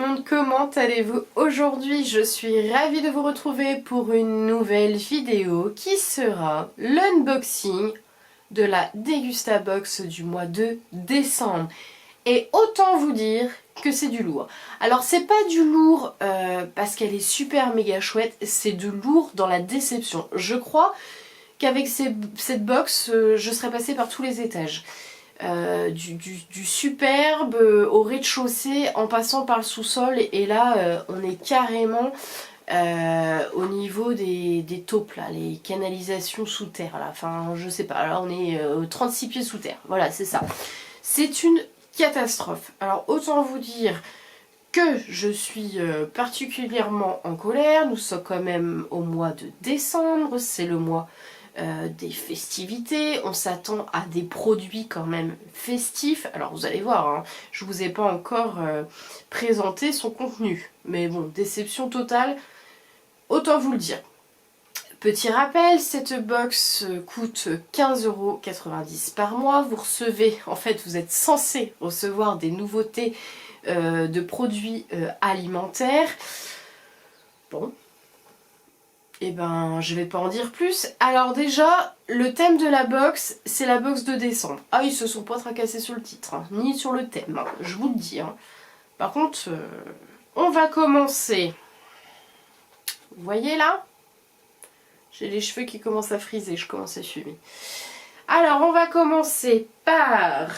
monde, comment allez-vous? Aujourd'hui, je suis ravie de vous retrouver pour une nouvelle vidéo qui sera l'unboxing de la Degustabox du mois de décembre. Et autant vous dire que c'est du lourd. Alors c'est pas du lourd parce qu'elle est super méga chouette, c'est du lourd dans la déception. Je crois qu'avec cette box, je serais passée par tous les étages. Du superbe au rez-de-chaussée en passant par le sous-sol, et là on est carrément au niveau des taupes là, les canalisations sous terre là, enfin je sais pas, là on est 36 pieds sous terre, voilà c'est ça. C'est une catastrophe. Alors autant vous dire que je suis particulièrement en colère. Nous sommes quand même au mois de décembre, c'est le mois des festivités, on s'attend à des produits quand même festifs. Alors vous allez voir, hein, je vous ai pas encore présenté son contenu, mais bon, déception totale, autant vous le dire. Petit rappel, cette box coûte 15,90 € par mois. Vous recevez, en fait vous êtes censé recevoir des nouveautés de produits alimentaires. Bon, et ben je vais pas en dire plus. Alors déjà, le thème de la box, c'est la box de décembre. Ah, ils se sont pas tracassés sur le titre, hein, ni sur le thème, hein, je vous le dis. Hein. Par contre, on va commencer. Vous voyez là? J'ai les cheveux qui commencent à friser, je commence à fumer. Alors, on va commencer par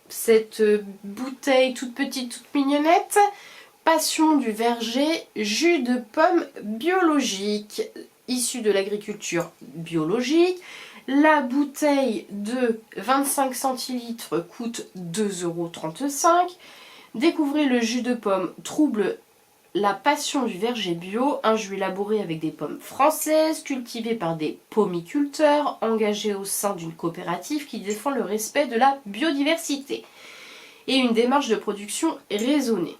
cette bouteille toute petite, toute mignonnette. Passion du verger, jus de pomme biologique, issu de l'agriculture biologique. La bouteille de 25 centilitres coûte 2,35 €. Découvrez le jus de pomme trouble la passion du verger bio, un jus élaboré avec des pommes françaises, cultivées par des pomiculteurs, engagés au sein d'une coopérative qui défend le respect de la biodiversité et une démarche de production raisonnée.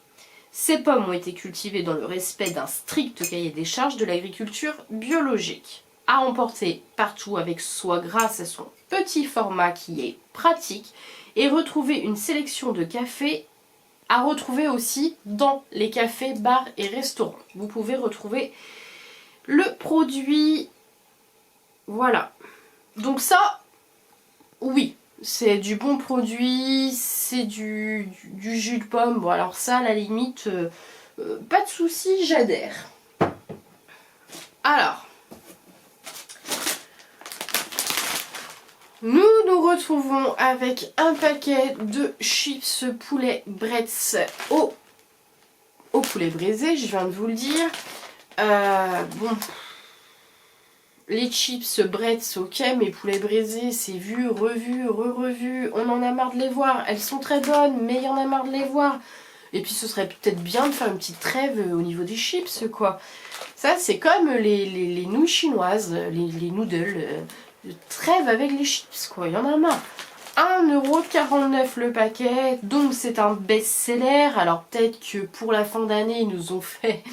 Ces pommes ont été cultivées dans le respect d'un strict cahier des charges de l'agriculture biologique. À emporter partout avec soi grâce à son petit format qui est pratique, et retrouver une sélection de cafés à retrouver aussi dans les cafés, bars et restaurants. Vous pouvez retrouver le produit. Voilà. Donc ça, oui. C'est du bon produit, c'est du jus de pomme. Bon alors ça, à la limite, pas de souci, j'adhère. Alors, nous nous retrouvons avec un paquet de chips poulet Bretz au poulet braisé, je viens de vous le dire. Bon... Les chips Bretz, ok, mais poulet braisé, c'est vu, revu, re-revu. On en a marre de les voir. Elles sont très bonnes, mais il y en a marre de les voir. Et puis ce serait peut-être bien de faire une petite trêve au niveau des chips, quoi. Ça, c'est comme les nouilles chinoises, les noodles. Trêve avec les chips, quoi. Il y en a marre. 1,49 € le paquet, donc c'est un best-seller. Alors peut-être que pour la fin d'année, ils nous ont fait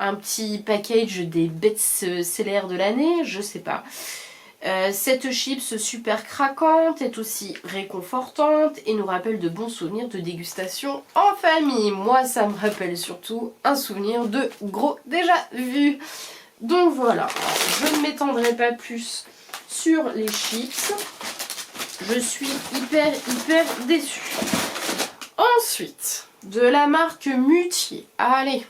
un petit package des best-sellers de l'année, je sais pas. Cette chips super craquante est aussi réconfortante et nous rappelle de bons souvenirs de dégustation en famille. Moi, ça me rappelle surtout un souvenir de gros déjà vu. Donc voilà, je ne m'étendrai pas plus sur les chips. Je suis hyper déçue. Ensuite, de la marque Mutier. Allez,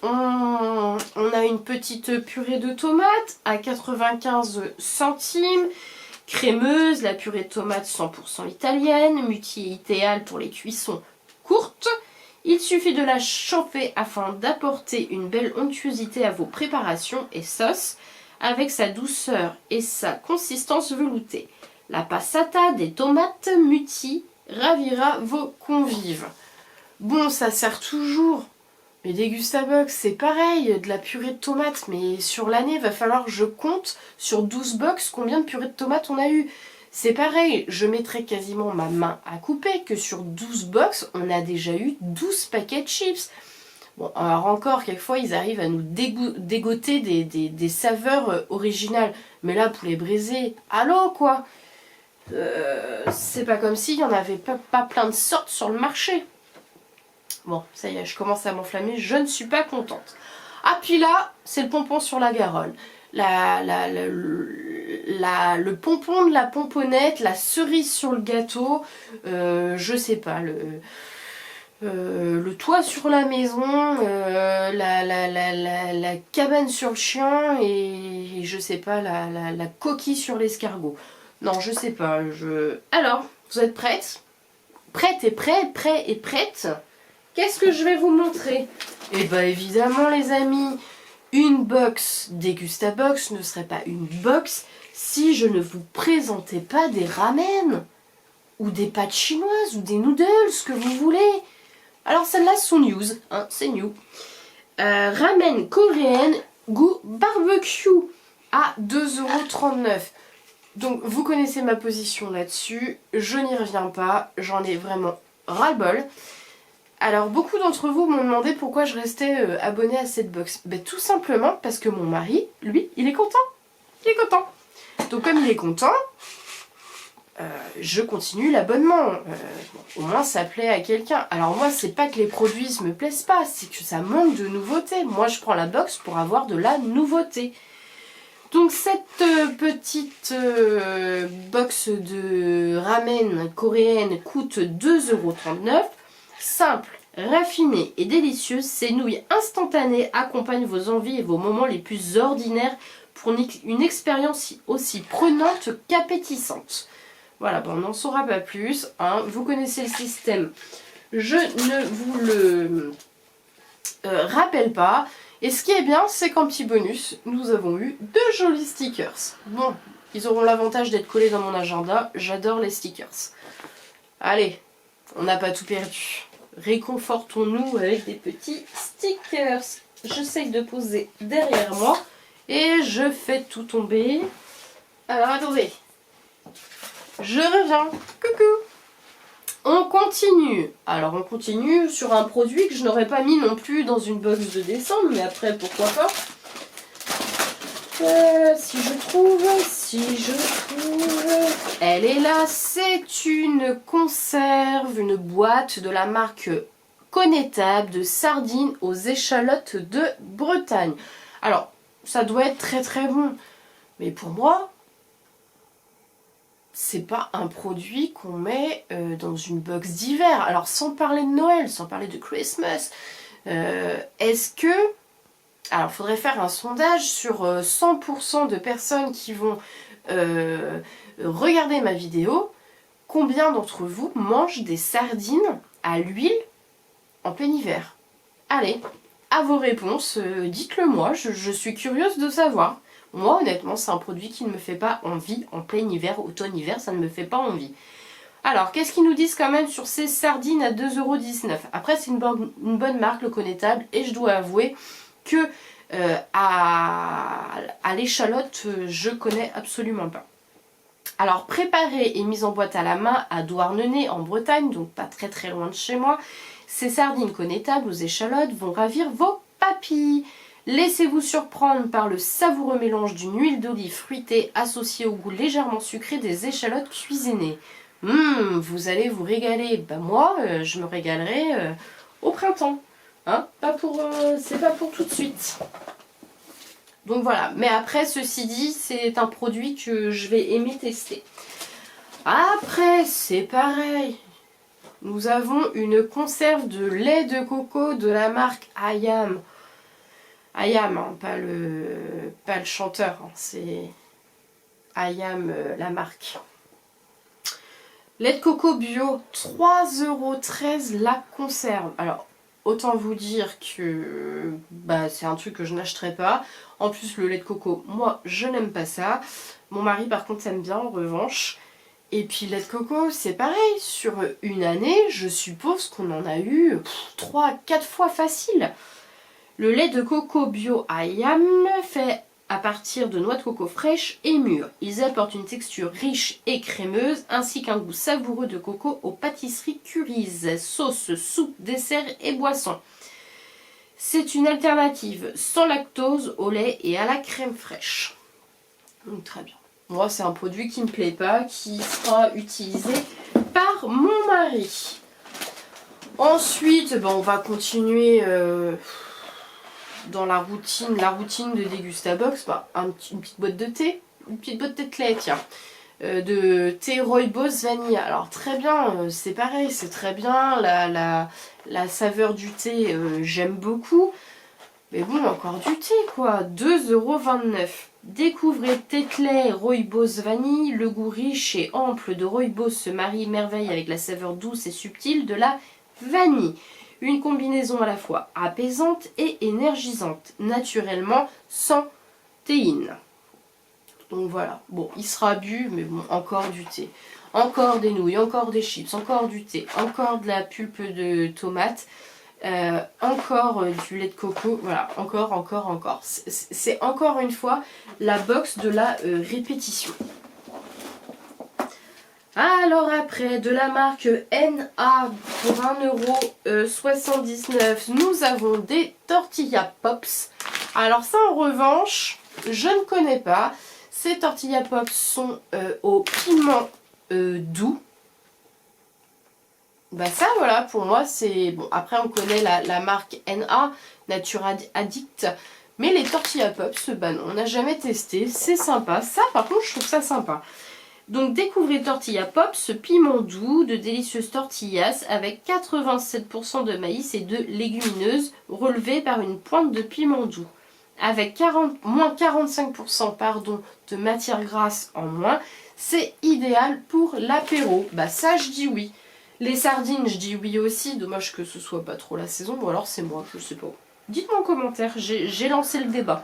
on a une petite purée de tomates à 95 centimes. Crémeuse, la purée de tomates 100% italienne. Mutier idéal pour les cuissons courtes. Il suffit de la chauffer afin d'apporter une belle onctuosité à vos préparations et sauces avec sa douceur et sa consistance veloutée. La passata des tomates Mutier ravira vos convives. Bon, ça sert toujours. Mais Degustabox, c'est pareil, de la purée de tomates. Mais sur l'année, va falloir que je compte sur 12 box combien de purée de tomates on a eu. C'est pareil, je mettrai quasiment ma main à couper que sur 12 box, on a déjà eu 12 paquets de chips. Bon, alors encore, quelquefois, ils arrivent à nous dégoter des saveurs originales. Mais là, poulet braisé, allô quoi. C'est pas comme s'il y en avait pas plein de sortes sur le marché. Bon, ça y est, je commence à m'enflammer, je ne suis pas contente. Ah, puis là, c'est le pompon sur la Garonne. Le pompon de la pomponnette, la cerise sur le gâteau, je sais pas, le toit sur la maison, la cabane sur le chien et je sais pas, la coquille sur l'escargot. Non, je sais pas. Alors, vous êtes prêtes? Prête et prêt et prête? Qu'est-ce que je vais vous montrer? Eh bien évidemment les amis, une box Dégustabox ne serait pas une box si je ne vous présentais pas des ramen ou des pâtes chinoises ou des noodles, ce que vous voulez. Alors celles-là sont news, hein, c'est new. Ramen coréenne goût barbecue à 2,39 €. Donc vous connaissez ma position là-dessus, je n'y reviens pas, j'en ai vraiment ras-le-bol. Alors beaucoup d'entre vous m'ont demandé pourquoi je restais abonnée à cette box. Ben, tout simplement parce que mon mari, lui, il est content. Il est content. Donc comme il est content, je continue l'abonnement. Au moins ça plaît à quelqu'un. Alors moi c'est pas que les produits me plaisent pas, c'est que ça manque de nouveauté. Moi je prends la box pour avoir de la nouveauté. Donc cette petite box de ramen coréenne coûte 2,39 €. Simple, raffinée et délicieuse, ces nouilles instantanées accompagnent vos envies et vos moments les plus ordinaires pour une expérience aussi prenante qu'appétissante. Voilà, bon, on n'en saura pas plus, hein. Vous connaissez le système, je ne vous le rappelle pas. Et ce qui est bien, c'est qu'en petit bonus, nous avons eu 2 jolis stickers. Bon, ils auront l'avantage d'être collés dans mon agenda, j'adore les stickers. Allez, on n'a pas tout perdu. Réconfortons-nous avec des petits stickers. J'essaye de poser derrière moi et je fais tout tomber. Alors attendez, je reviens. Coucou. On continue. Alors on continue sur un produit que je n'aurais pas mis non plus dans une box de décembre, mais après pourquoi pas. Si je trouve, elle est là, c'est une conserve, une boîte de la marque Connétable de sardines aux échalotes de Bretagne. Alors, ça doit être très très bon, mais pour moi, c'est pas un produit qu'on met dans une box d'hiver. Alors, sans parler de Noël, sans parler de Christmas, est-ce que... Alors, il faudrait faire un sondage sur 100% de personnes qui vont regarder ma vidéo. Combien d'entre vous mangent des sardines à l'huile en plein hiver? Allez, à vos réponses, dites-le moi, je suis curieuse de savoir. Moi, honnêtement, c'est un produit qui ne me fait pas envie en plein hiver, automne-hiver, ça ne me fait pas envie. Alors, qu'est-ce qu'ils nous disent quand même sur ces sardines à 2,19 €? Après, c'est une bonne marque, le Connétable, et je dois avouer que à l'échalote, je connais absolument pas. Alors, préparée et mise en boîte à la main à Douarnenez en Bretagne, donc pas très très loin de chez moi, ces sardines Connétables aux échalotes vont ravir vos papilles. Laissez-vous surprendre par le savoureux mélange d'une huile d'olive fruitée associée au goût légèrement sucré des échalotes cuisinées. Vous allez vous régaler. Ben moi, je me régalerai au printemps. Hein, c'est pas pour tout de suite. Donc voilà, mais après ceci dit, c'est un produit que je vais aimer tester. Après, c'est pareil. Nous avons une conserve de lait de coco de la marque Ayam. Ayam, hein, pas le chanteur, hein, c'est Ayam la marque. Lait de coco bio, 3,13 € la conserve. Alors, autant vous dire que c'est un truc que je n'achèterai pas. En plus, le lait de coco, moi, je n'aime pas ça. Mon mari, par contre, aime bien, en revanche. Et puis, lait de coco, c'est pareil. Sur une année, je suppose qu'on en a eu 3 à 4 fois facile. Le lait de coco bio Ayam fait à partir de noix de coco fraîches et mûres. Ils apportent une texture riche et crémeuse, ainsi qu'un goût savoureux de coco aux pâtisseries Currys, sauces, soupes, desserts et boissons. C'est une alternative sans lactose au lait et à la crème fraîche. Donc très bien. Moi, c'est un produit qui me plaît pas, qui sera utilisé par mon mari. Ensuite, ben, on va continuer dans la routine de Degustabox. Ben, une petite boîte de thé, une petite boîte de thé, tiens. De thé Rooibos vanilla. Alors très bien, c'est pareil, c'est très bien. La saveur du thé, j'aime beaucoup. Mais bon, encore du thé quoi. 2,29 €. Découvrez Tetley Rooibos vanille. Le goût riche et ample de Rooibos se marie merveille avec la saveur douce et subtile de la vanille. Une combinaison à la fois apaisante et énergisante, naturellement sans théine. Donc voilà, bon, il sera bu, mais bon, encore du thé. Encore des nouilles, encore des chips, encore du thé, encore de la pulpe de tomate, encore du lait de coco, voilà, encore. C'est encore une fois la box de la répétition. Alors après, de la marque NA pour 1,79 €, nous avons des Tortilla Pops. Alors ça en revanche, je ne connais pas. Ces Tortilla Pops sont au piment doux. Bah ça voilà, pour moi c'est... Bon, après on connaît la marque NA, Nature Addict. Mais les Tortilla Pops, bah non, on n'a jamais testé. C'est sympa. Ça par contre, je trouve ça sympa. Donc découvrez Tortilla Pops, piment doux, de délicieuses tortillas avec 87% de maïs et de légumineuses relevées par une pointe de piment doux. Avec moins 45% pardon, de matière grasse en moins, c'est idéal pour l'apéro. Bah ça je dis oui. Les sardines je dis oui aussi, dommage que ce soit pas trop la saison, ou alors c'est moi, je sais pas. Dites-moi en commentaire, j'ai lancé le débat.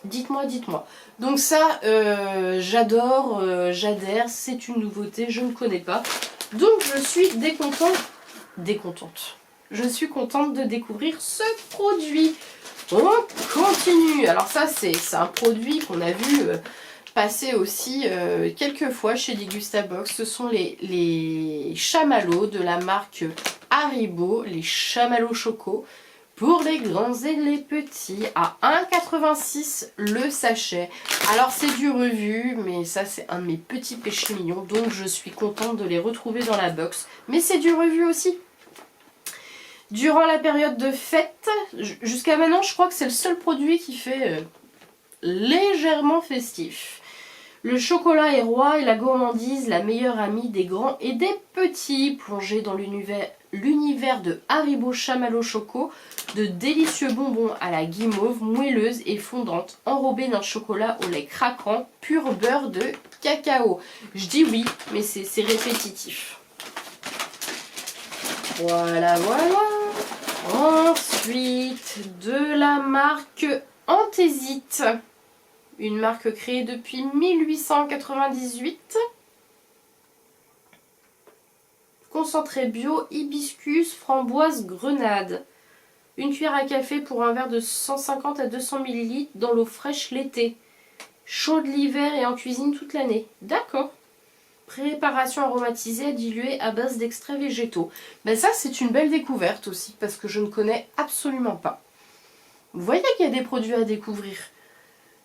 Dites-moi. Donc ça, j'adore, j'adhère, c'est une nouveauté, je ne connais pas. Donc je suis décontente. Je suis contente de découvrir ce produit. On continue. Alors ça, c'est un produit qu'on a vu passer aussi quelques fois chez Degustabox. Ce sont les chamallows de la marque Haribo, les chamallows choco. Pour les grands et les petits, à 1,86 € le sachet. Alors c'est du revu, mais ça c'est un de mes petits péchés mignons, donc je suis contente de les retrouver dans la box. Mais c'est du revu aussi. Durant la période de fête, jusqu'à maintenant je crois que c'est le seul produit qui fait légèrement festif. Le chocolat est roi et la gourmandise, la meilleure amie des grands et des petits. Plongés dans l'univers de Haribo Chamallow Choco, de délicieux bonbons à la guimauve, moelleuse et fondante, enrobés d'un chocolat au lait craquant, pur beurre de cacao. Je dis oui, mais c'est répétitif. Voilà. Ensuite, de la marque Antésite. Une marque créée depuis 1898. Concentré bio, hibiscus, framboise, grenade. Une cuillère à café pour un verre de 150 à 200 ml dans l'eau fraîche l'été. Chaude l'hiver et en cuisine toute l'année. D'accord. Préparation aromatisée à diluer à base d'extraits végétaux. Ben ça, c'est une belle découverte aussi, parce que je ne connais absolument pas. Vous voyez qu'il y a des produits à découvrir.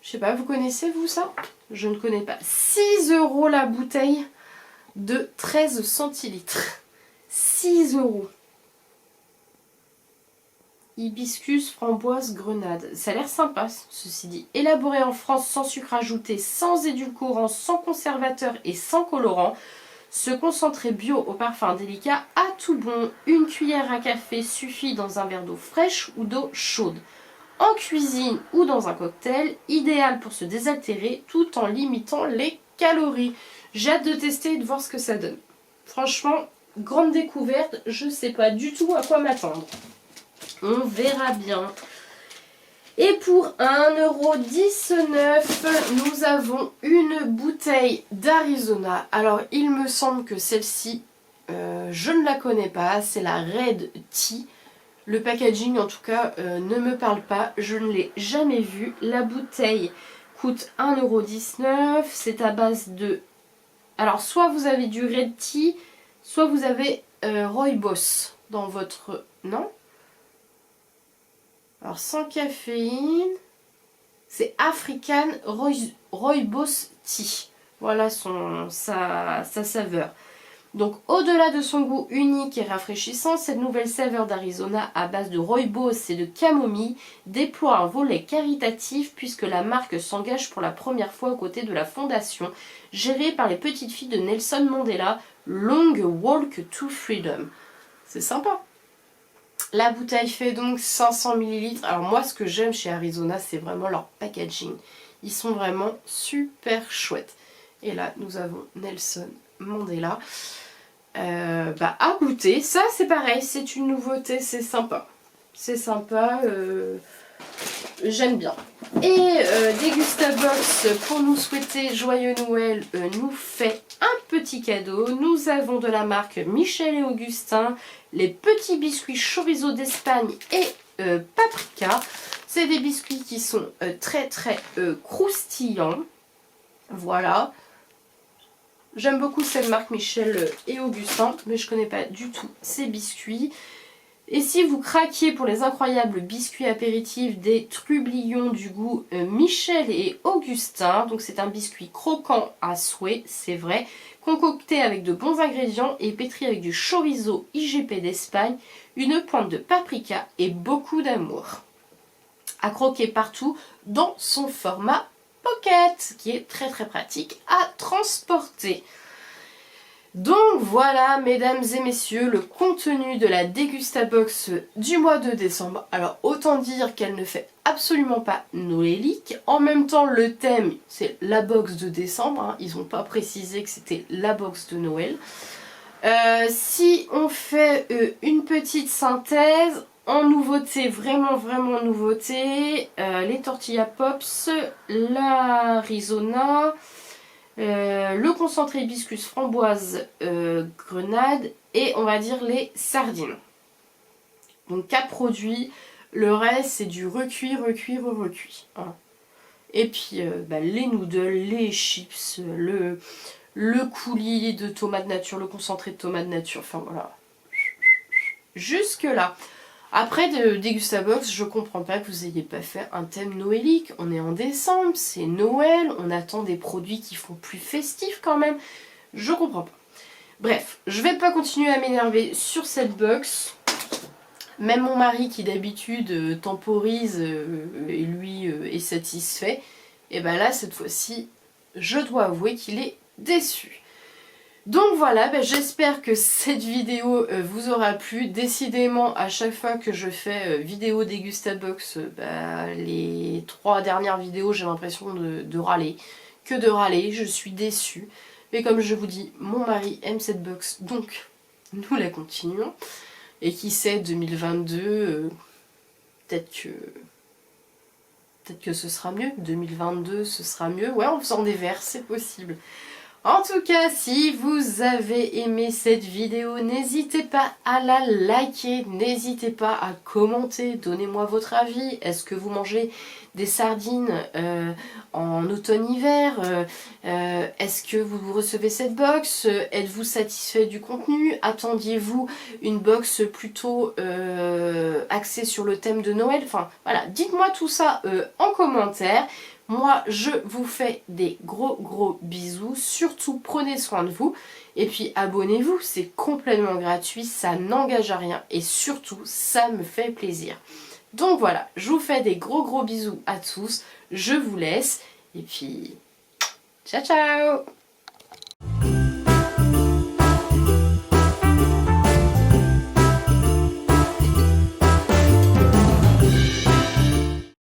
Je sais pas, vous connaissez vous ça? Je ne connais pas. 6 € la bouteille de 13 centilitres. 6 €. Hibiscus, framboise, grenade. Ça a l'air sympa, ceci dit. Élaboré en France sans sucre ajouté, sans édulcorant, sans conservateur et sans colorant. Ce concentré bio au parfum délicat a tout bon. Une cuillère à café suffit dans un verre d'eau fraîche ou d'eau chaude. En cuisine ou dans un cocktail, idéal pour se désaltérer tout en limitant les calories. J'ai hâte de tester et de voir ce que ça donne. Franchement, grande découverte, je ne sais pas du tout à quoi m'attendre. On verra bien. Et pour 1,19 €, nous avons une bouteille d'Arizona. Alors, il me semble que celle-ci, je ne la connais pas. C'est la Red Tea. Le packaging, en tout cas, ne me parle pas. Je ne l'ai jamais vue. La bouteille coûte 1,19 €. C'est à base de... Alors, soit vous avez du Red Tea, soit vous avez Rooibos dans votre... Non ? Alors, sans caféine. C'est African Rooibos Tea. Voilà sa saveur. Donc au-delà de son goût unique et rafraîchissant, cette nouvelle saveur d'Arizona à base de rooibos et de camomille déploie un volet caritatif puisque la marque s'engage pour la première fois aux côtés de la fondation gérée par les petites filles de Nelson Mandela, Long Walk to Freedom. C'est sympa. La bouteille fait donc 500 ml. Alors moi ce que j'aime chez Arizona c'est vraiment leur packaging. Ils sont vraiment super chouettes. Et là nous avons Nelson Mandela. À goûter, ça c'est pareil, c'est une nouveauté, c'est sympa. C'est sympa, j'aime bien. Et Degustabox, pour nous souhaiter joyeux Noël, nous fait un petit cadeau. Nous avons de la marque Michel et Augustin, les petits biscuits chorizo d'Espagne et paprika. C'est des biscuits qui sont très croustillants. Voilà. J'aime beaucoup cette marque Michel et Augustin, mais je connais pas du tout ces biscuits. Et si vous craquiez pour les incroyables biscuits apéritifs des trublions du goût Michel et Augustin, donc c'est un biscuit croquant à souhait, c'est vrai, concocté avec de bons ingrédients et pétri avec du chorizo IGP d'Espagne, une pointe de paprika et beaucoup d'amour. À croquer partout dans son format pocket, qui est très pratique à transporter. Donc voilà, mesdames et messieurs, le contenu de la Degustabox du mois de décembre. Alors autant dire qu'elle ne fait absolument pas noëlique. En même temps, le thème, c'est la box de décembre. Hein. Ils n'ont pas précisé que c'était la box de Noël. Si on fait une petite synthèse, en nouveauté, vraiment nouveauté, les tortilla pops, l'Arizona, le concentré hibiscus framboise grenade et on va dire les sardines. Donc 4 produits, le reste c'est du recuit. Hein. Et puis les noodles, les chips, le coulis de tomates nature, le concentré de tomates nature, enfin voilà. Jusque là. Après de Degustabox, je comprends pas que vous ayez pas fait un thème noëlique. On est en décembre, c'est Noël, on attend des produits qui font plus festifs quand même. Je comprends pas. Bref, je vais pas continuer à m'énerver sur cette box. Même mon mari qui d'habitude temporise et lui est satisfait. Et ben là, cette fois-ci, je dois avouer qu'il est déçu. Donc voilà, j'espère que cette vidéo vous aura plu. Décidément, à chaque fois que je fais vidéo Degustabox, les 3 dernières vidéos, j'ai l'impression de râler. Que de râler, je suis déçue. Mais comme je vous dis, mon mari aime cette box, donc nous la continuons. Et qui sait, 2022, peut-être que ce sera mieux. 2022, ce sera mieux. Ouais, en faisant des verres, c'est possible. En tout cas, si vous avez aimé cette vidéo, n'hésitez pas à la liker, n'hésitez pas à commenter, donnez-moi votre avis. Est-ce que vous mangez des sardines en automne-hiver? Est-ce que vous recevez cette box? Êtes-vous satisfait du contenu? Attendiez-vous une box plutôt axée sur le thème de Noël? Enfin, voilà, dites-moi tout ça en commentaire. Moi, je vous fais des gros bisous. Surtout, prenez soin de vous. Et puis, abonnez-vous. C'est complètement gratuit. Ça n'engage à rien. Et surtout, ça me fait plaisir. Donc voilà, je vous fais des gros bisous à tous. Je vous laisse. Et puis, ciao